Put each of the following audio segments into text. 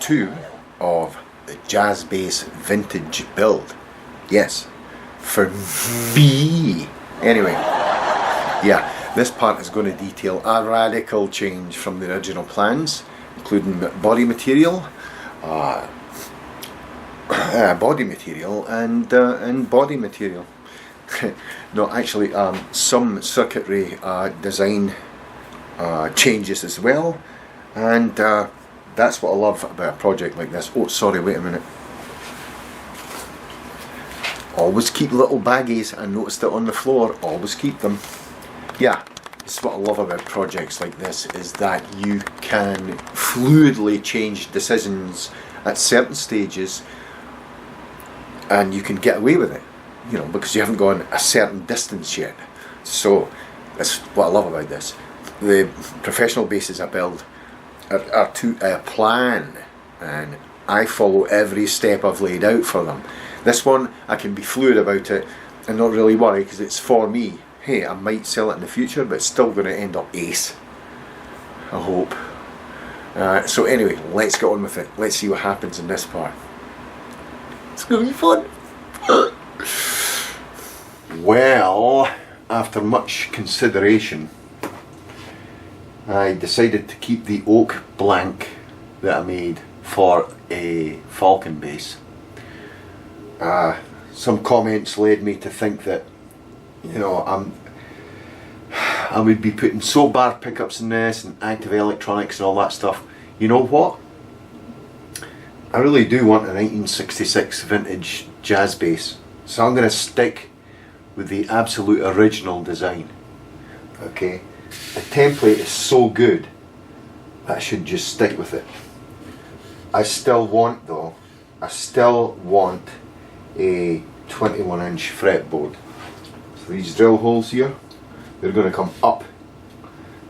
2 of the Jazz Bass vintage build. Yes, for V. Anyway, yeah, this part is going to detail a radical change from the original plans, including body material, and body material. No, actually, some circuitry design changes as well, and that's what I love about a project like this. Oh, sorry, wait a minute. Always keep little baggies. I noticed it on the floor. Always keep them. Yeah, this is what I love about projects like this, is that you can fluidly change decisions at certain stages, and you can get away with it, you know, because you haven't gone a certain distance yet. So that's what I love about this. The professional basses I build are to a plan, and I follow every step I've laid out for them. This one, I can be fluid about it and not really worry, because it's for me. Hey, I might sell it in the future, but it's still going to end up ace, I hope. So anyway, let's get on with it. Let's see what happens in this part. It's going to be fun. Well, after much consideration, I decided to keep the oak blank that I made for a Falcon bass. Some comments led me to think that, you know, I would be putting soap bar pickups in this and active electronics and all that stuff. You know what? I really do want a 1966 vintage jazz bass, so I'm going to stick with the absolute original design. Okay, the template is so good that I should just stick with it. I still want, though, I still want a 21-inch fretboard. So these drill holes here, they're going to come up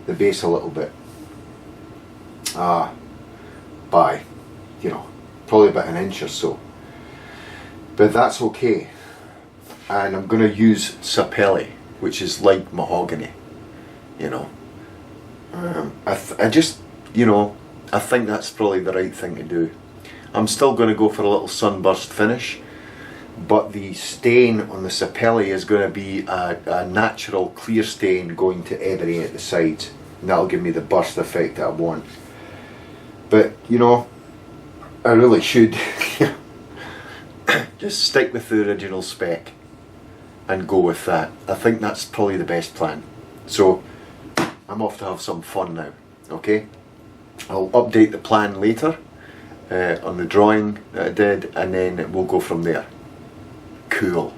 the bass a little bit, by, you know, probably about an inch or so, but that's okay. And I'm going to use sapelli, which is like mahogany, you know. I just, you know, I think that's probably the right thing to do. I'm still going to go for a little sunburst finish, but the stain on the sapelli is going to be a natural clear stain going to ebony at the sides, and that'll give me the burst effect that I want. But, you know, I really should just stick with the original spec and go with that. I think that's probably the best plan. So I'm off to have some fun now. Okay, I'll update the plan later on the drawing that I did, and then we'll go from there. Cool.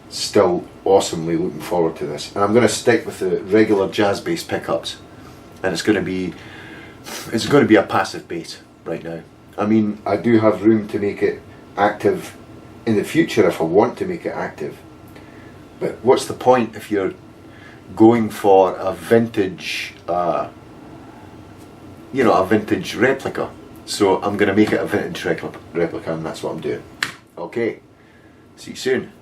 Still awesomely looking forward to this, and I'm going to stick with the regular jazz bass pickups, and it's going to be a passive bass right now. I mean, I do have room to make it active in the future if I want to make it active, but what's the point if you're going for a vintage, you know, a vintage replica? So I'm going to make it a vintage replica, and that's what I'm doing. Okay, see you soon.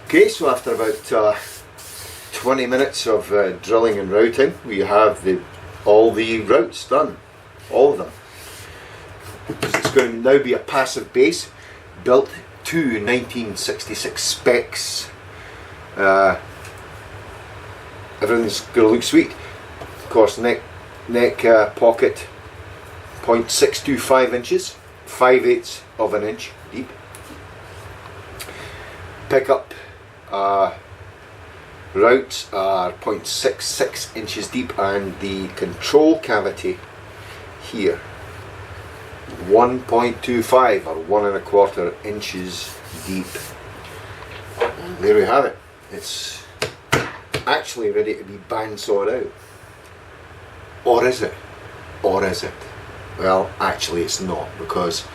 Okay, so after about 20 minutes of drilling and routing, we have all the routes done, all of them. It's going to now be a passive bass built to 1966 specs. Everything's going to look sweet. Of course, neck pocket 0.625 inches, 5/8 of an inch deep. Pickup routes are 0.66 inches deep, and the control cavity here 1.25 or 1¼ inches deep. And there we have it. It's actually ready to be bandsawed out. Or is it? Or is it? Well, actually it's not, because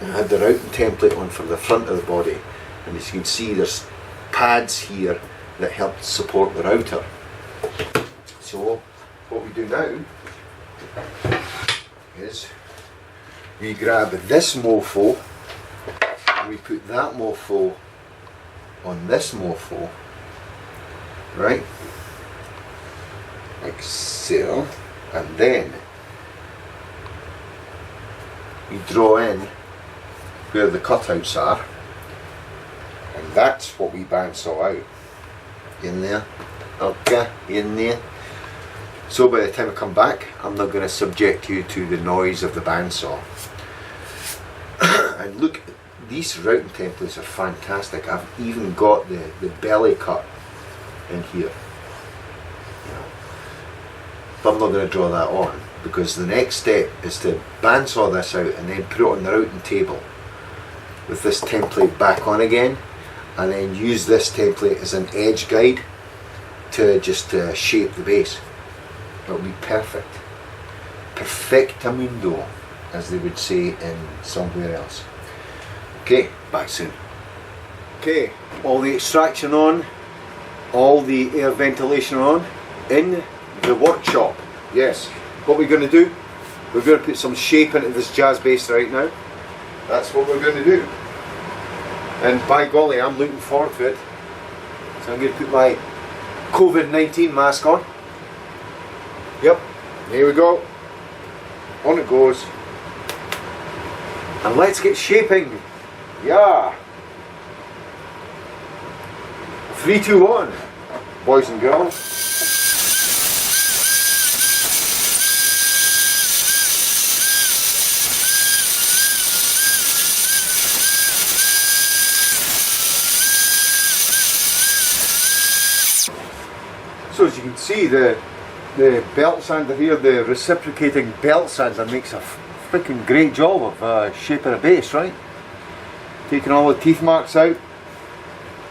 I had the routing template on for the front of the body, and as you can see there's pads here that help support the router. So what we do now is we grab this mofo and we put that mofo on this mofo, right, like so, and then you draw in where the cutouts are, and that's what we bandsaw out. In there, okay, in there. So by the time I come back, I'm not going to subject you to the noise of the bandsaw. And look, these routing templates are fantastic. I've even got the belly cut in here. You know. But I'm not going to draw that on, because the next step is to bandsaw this out and then put it on the routing table with this template back on again, and then use this template as an edge guide to just shape the bass. It'll be perfect. Perfectamundo, as they would say in somewhere else. Okay, back soon. Okay, all the extraction on, all the air ventilation on, in the workshop. Yes, what we're going to do, we're going to put some shape into this jazz bass right now. That's what we're going to do. And by golly, I'm looking forward to it. So I'm going to put my COVID-19 mask on. Yep, here we go. On it goes. And let's get shaping. Yeah. 3, 2, 1. Boys and girls. So as you can see, the belt sander here, the reciprocating belt sander, makes a freaking great job of shaping a bass, right? Taking all the teeth marks out.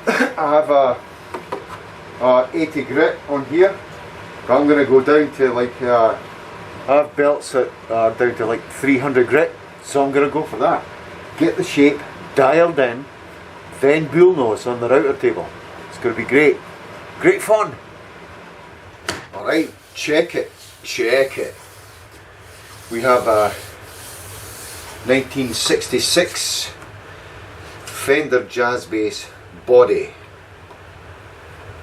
I have a 80 grit on here, but I'm going to go down to like, I have belts that are down to like 300 grit, so I'm going to go for that. Get the shape dialed in, then bullnose on the router table. It's going to be great. Great fun. Alright, check it, check it. We have a 1966 Fender Jazz Bass body.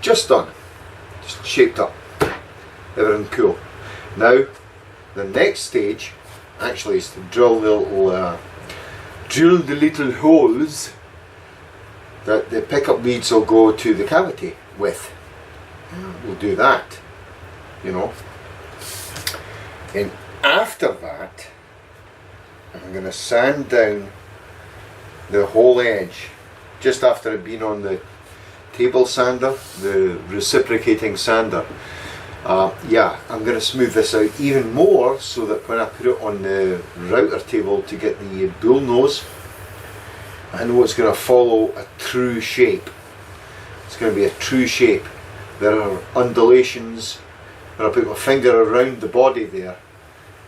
Just done. Just shaped up. Everything cool. Now, the next stage actually is to drill the little holes that the pickup leads will go to the cavity with. We'll do that. You know, and after that I'm going to sand down the whole edge just after it being on the table sander, the reciprocating sander. Yeah, I'm going to smooth this out even more so that when I put it on the router table to get the bull nose, I know it's going to follow a true shape. It's going to be a true shape. There are undulations. When I put my finger around the body there,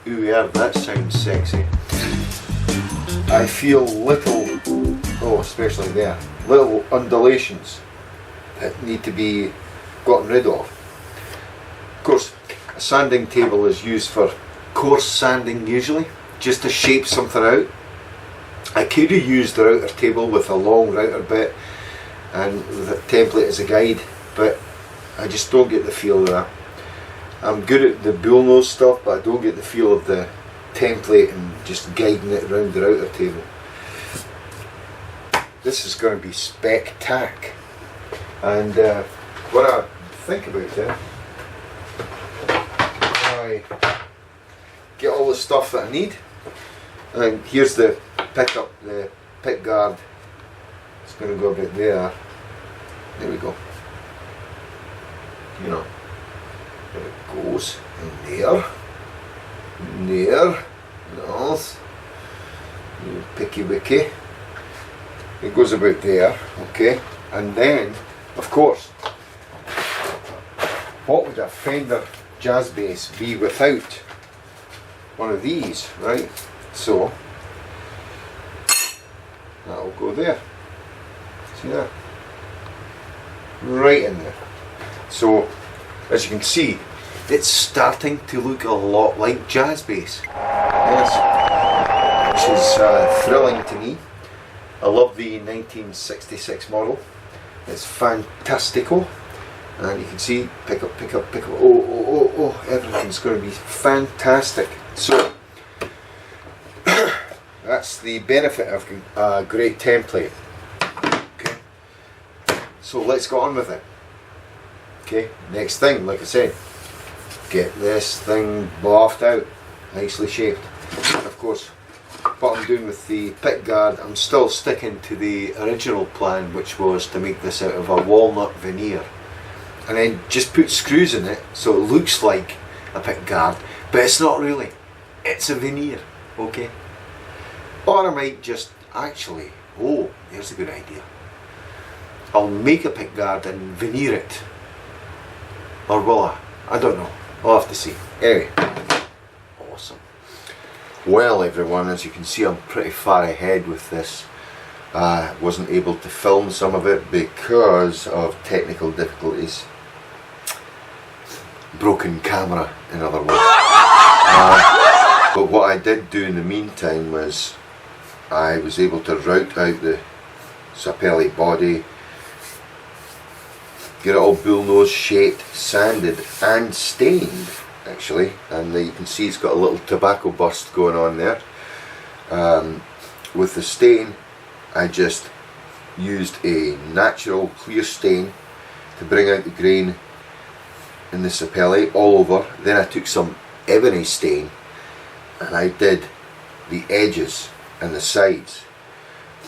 ooh yeah, that sounds sexy. I feel little, oh especially there, little undulations that need to be gotten rid of. Of course, a sanding table is used for coarse sanding usually, just to shape something out. I could have used the router table with a long router bit and with a template as a guide, but I just don't get the feel of that. I'm good at the bullnose stuff, but I don't get the feel of the template and just guiding it around the router table. This is going to be spectac. And what I think about it, I get all the stuff that I need. And here's the pickup, the pick guard. It's going to go a bit there. There we go. You know. There it goes, in there, nice, picky wicky, it goes about there, okay, and then, of course, what would a Fender Jazz Bass be without one of these, right? So, that'll go there, see that, right in there. So, as you can see, it's starting to look a lot like jazz bass. Yes, which is thrilling to me. I love the 1966 model. It's fantastical. and you can see pick up, pick up, pick up. Oh, oh, oh, oh, everything's going to be fantastic. So that's the benefit of a great template. Okay, so let's go on with it. Okay, next thing, like I said, get this thing buffed out, nicely shaped. Of course, what I'm doing with the pick guard, I'm still sticking to the original plan, which was to make this out of a walnut veneer, and then just put screws in it so it looks like a pick guard, but it's not really. It's a veneer, okay? Or I might just actually, oh, there's a good idea. I'll make a pick guard and veneer it. Or will I? I don't know. I'll have to see. Anyway, awesome. Well everyone, as you can see, I'm pretty far ahead with this. Wasn't able to film some of it because of technical difficulties. Broken camera, in other words. But what I did do in the meantime was I was able to route out the sapelli body, get it all bullnose shaped, sanded and stained actually, and you can see it's got a little tobacco burst going on there. With the stain, I just used a natural clear stain to bring out the grain in the sapelli all over. Then I took some ebony stain and I did the edges and the sides,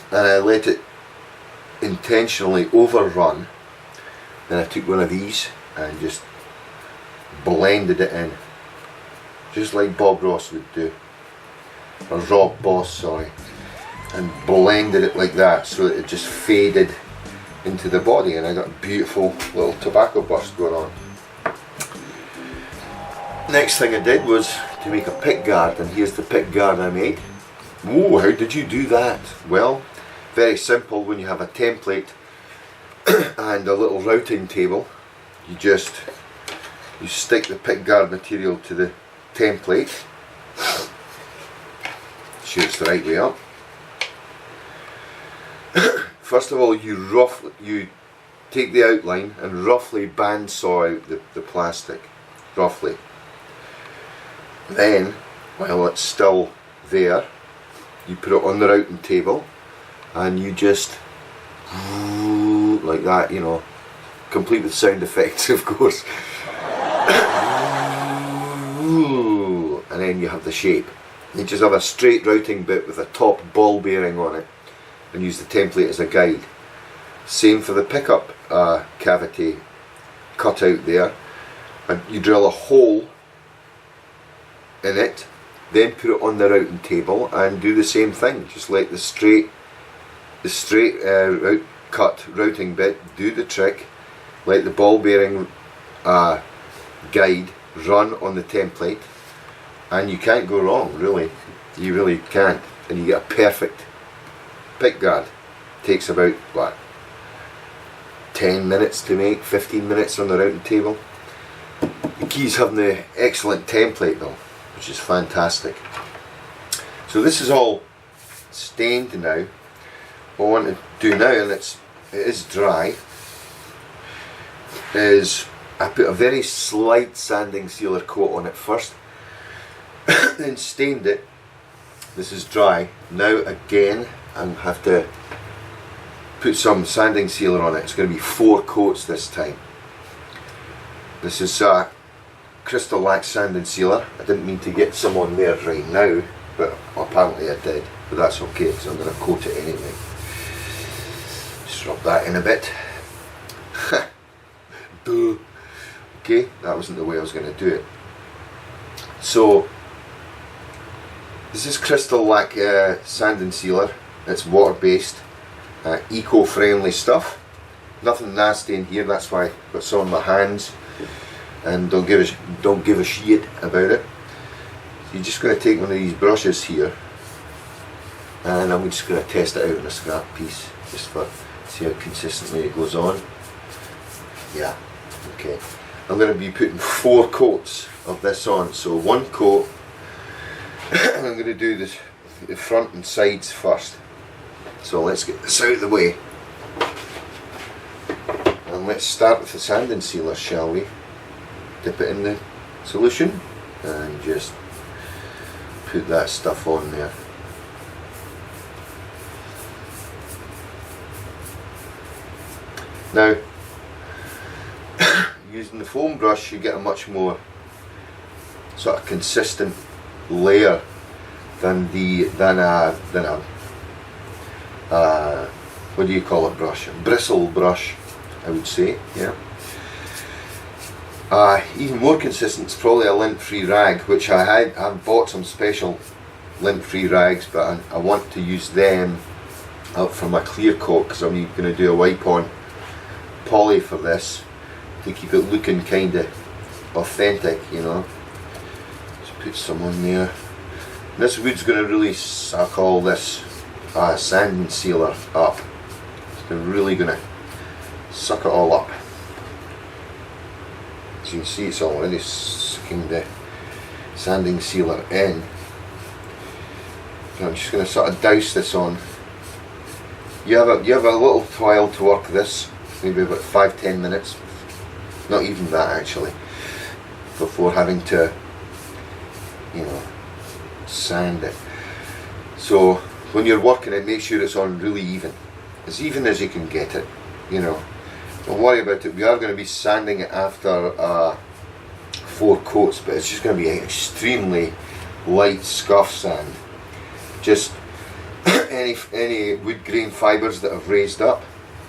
and I let it intentionally overrun. Then I took one of these and just blended it in, just like Bob Ross would do, or Rob Boss, sorry, and blended it like that so that it just faded into the body, and I got a beautiful little tobacco burst going on. Next thing I did was to make a pick guard, and here's the pick guard I made. Whoa, how did you do that? Well, very simple. When you have a template and a little routing table, you stick the pick guard material to the template, sure it's the right way up. First of all, you take the outline and roughly bandsaw out the plastic, roughly. Then, while it's still there, you put it on the routing table and you just like that, you know, complete with sound effects of course. And then you have the shape. You just have a straight routing bit with a top ball bearing on it and use the template as a guide. Same for the pickup cavity cut out there, and you drill a hole in it, then put it on the routing table and do the same thing. Just let the straight cut routing bit do the trick, let the ball bearing guide run on the template, and you can't go wrong, really. You really can't, and you get a perfect pick guard. Takes about what, 10 minutes to make, 15 minutes on the routing table. The key is having the excellent template though, which is fantastic. So this is all stained now. What I want to do now, and it is dry, is I put a very slight sanding sealer coat on it first, then stained it. This is dry. Now again I have to put some sanding sealer on it. It's going to be 4 coats this time. This is crystal lac sanding sealer. I didn't mean to get some on there right now, but apparently I did, but that's okay because I'm going to coat it anyway. Just rub that in a bit. Duh. Okay, that wasn't the way I was going to do it. So this is crystal lac sanding sealer. It's water based, eco-friendly stuff. Nothing nasty in here. That's why I've got some on my hands, and don't give a shit about it. You're just going to take one of these brushes here, and I'm just going to test it out on a scrap piece, just for see how consistently it goes on. Yeah, okay. I'm going to be putting 4 coats of this on. So 1 coat, and I'm going to do this, the front and sides first. So let's get this out of the way. And And let's start with the sanding sealer, shall we? Dip it in the solution and just put that stuff on there. Now, using the foam brush, you get a much more sort of consistent layer than a what do you call it, brush? A bristle brush, I would say. Yeah. Even more consistent is probably a lint-free rag, which I've bought some special lint-free rags, but I want to use them out for my clear coat, because I'm going to do a wipe-on poly for this to keep it looking kind of authentic, you know. Just put some on there. This wood's going to really suck all this sanding sealer up. It's really going to suck it all up. As you can see, it's already sucking the sanding sealer in. So I'm just going to sort of douse this on. You have a little while to work this, maybe about 5-10 minutes, not even that actually, before having to, you know, sand it. So when you're working it, make sure it's on really even as you can get it, you know. Don't worry about it. We are going to be sanding it after 4 coats, but it's just going to be an extremely light scuff sand. Just any wood grain fibres that have raised up,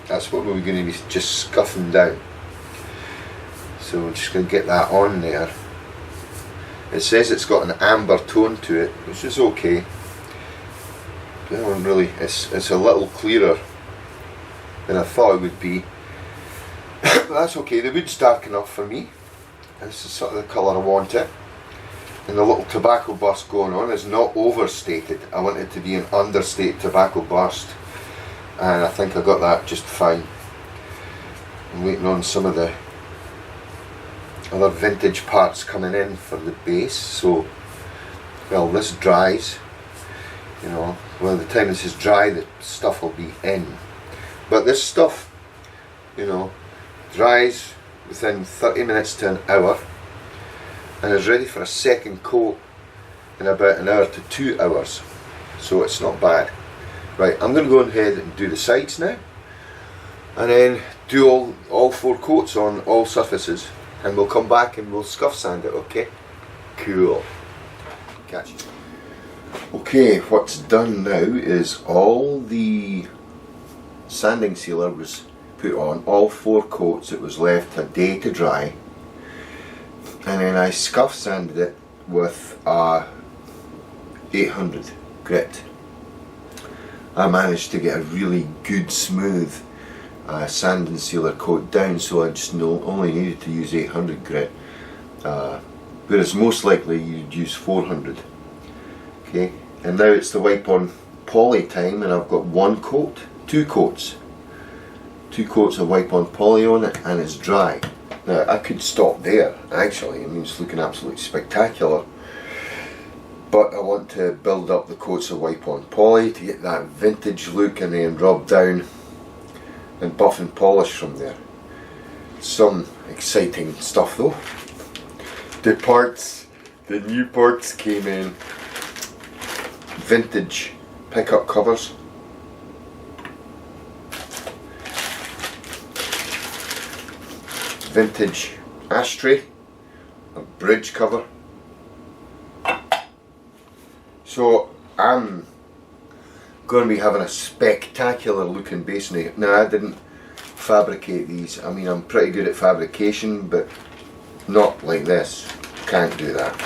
that's what we're going to be just scuffing down. So we're just going to get that on there. It says it's got an amber tone to it, which is okay. Really, it's a little clearer than I thought it would be. But that's okay, the wood's dark enough for me. This is sort of the colour I want it. And the little tobacco burst going on is not overstated. I want it to be an understated tobacco burst, and I think I got that just fine. I'm waiting on some of the other vintage parts coming in for the base, so well, this dries, you know, by the time this is dry the stuff will be in. But this stuff, you know, dries within 30 minutes to an hour and is ready for a second coat in about an hour to 2 hours, so it's not bad. Right, I'm going to go ahead and do the sides now, and then do all 4 coats on all surfaces, and we'll come back and we'll scuff sand it, okay? Cool. Catch you. Okay, what's done now is all the sanding sealer was put on, all 4 coats. It was left a day to dry, and then I scuff sanded it with 800 grit. I managed to get a really good smooth sanding sealer coat down, so I just only needed to use 800 grit, whereas most likely you'd use 400. Okay, and now it's the wipe on poly time, and I've got 2 coats of wipe on poly on it, and it's dry. Now I could stop there actually, I mean it's looking absolutely spectacular, but I want to build up the coats of wipe on poly to get that vintage look, and then rub down and buff and polish from there. Some exciting stuff though. The new parts came in. Vintage pickup covers, vintage ashtray, a bridge cover. So I'm going to be having a spectacular looking bass now. Now I didn't fabricate these. I mean, I'm pretty good at fabrication, but not like this. Can't do that.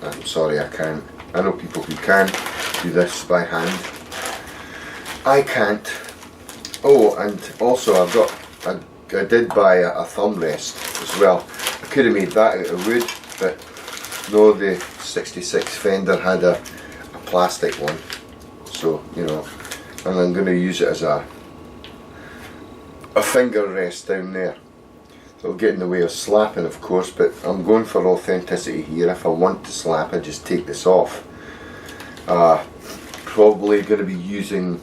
I'm sorry, I can't. I know people who can do this by hand. I can't. Oh, and also I did buy a thumb rest as well. I could have made that out of wood, but no, the 66 Fender had a plastic one. So, you know, and I'm going to use it as a finger rest down there. It'll get in the way of slapping, of course, but I'm going for authenticity here. If I want to slap, I just take this off. Probably going to be using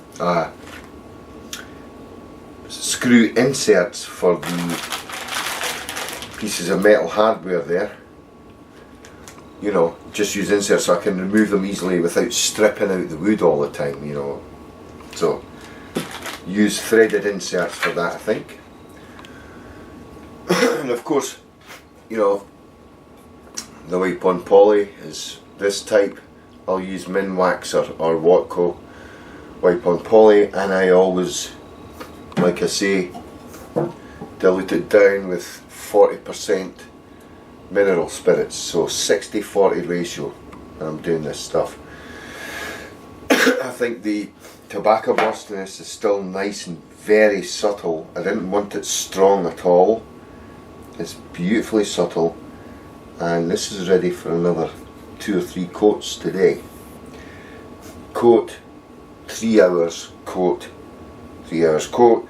screw inserts for the pieces of metal hardware there. You know, just use inserts so I can remove them easily without stripping out the wood all the time, you know. So use threaded inserts for that, I think. And of course, you know, the wipe on poly is this type. I'll use Minwax or Watco wipe on poly, and I always, like I say, dilute it down with 40% mineral spirits, so 60-40 ratio when I'm doing this stuff. I think the tobacco burst in this is still nice and very subtle. I didn't want it strong at all. It's beautifully subtle, and this is ready for another 2 or 3 coats today. Coat, 3 hours, coat, 3 hours, coat,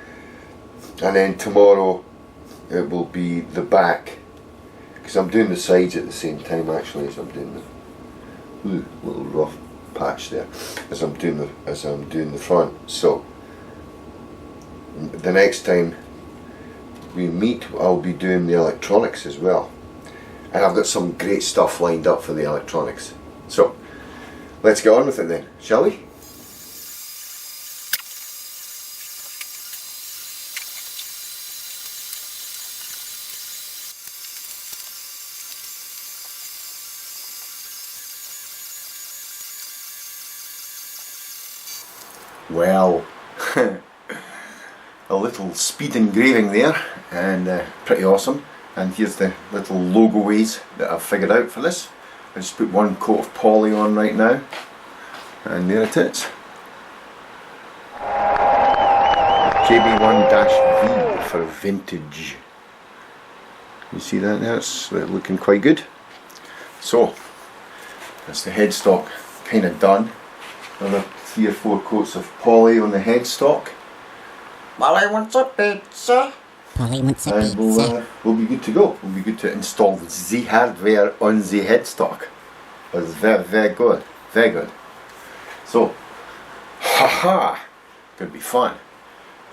and then tomorrow it will be the back, because I'm doing the sides at the same time actually as I'm doing the little rough patch there as I'm doing the front. So the next time we meet I'll be doing the electronics as well, and I've got some great stuff lined up for the electronics. So let's get on with it then, shall we? Well, a little speed engraving there, and pretty awesome. And here's the little logo ways that I've figured out for this. I just put 1 coat of poly on right now, and there it is. JB1-V for vintage. You see that there? It's looking quite good. So that's the headstock kind of done. Another 3 or 4 coats of poly on the headstock. Polly wants a pizza. Polly wants a And pizza. we'll be good to go. We'll be good to install the hardware on the headstock. It's very, very good. Very good. So, haha! Gonna be fun.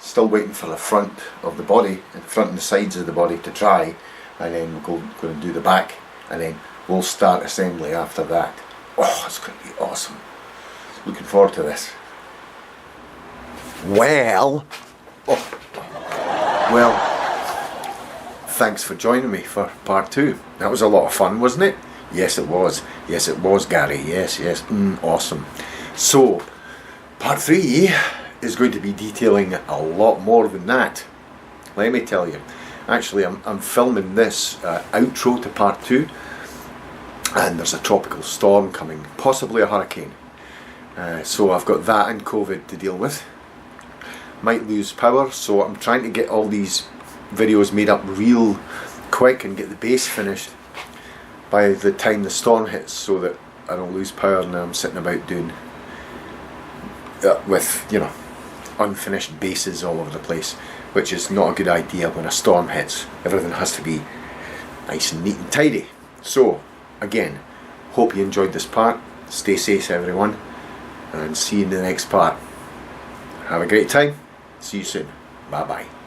Still waiting for the front of the body, and front and the sides of the body to dry, and then we'll go and do the back, and then we'll start assembly after that. Oh, it's gonna be awesome. Looking forward to this. Well, thanks for joining me for part 2. That was a lot of fun, wasn't it? Yes, it was. Yes, it was, Gary. Yes, yes. Awesome. So, part 3 is going to be detailing a lot more than that. Let me tell you. Actually, I'm filming this outro to part 2, and there's a tropical storm coming, possibly a hurricane. So I've got that and COVID to deal with. Might lose power, so I'm trying to get all these videos made up real quick and get the bass finished by the time the storm hits, so that I don't lose power and I'm sitting about doing with, you know, unfinished basses all over the place, which is not a good idea when a storm hits. Everything has to be nice and neat and tidy. So again, hope you enjoyed this part. Stay safe, everyone, and see you in the next part. Have a great time. See you soon. Bye bye.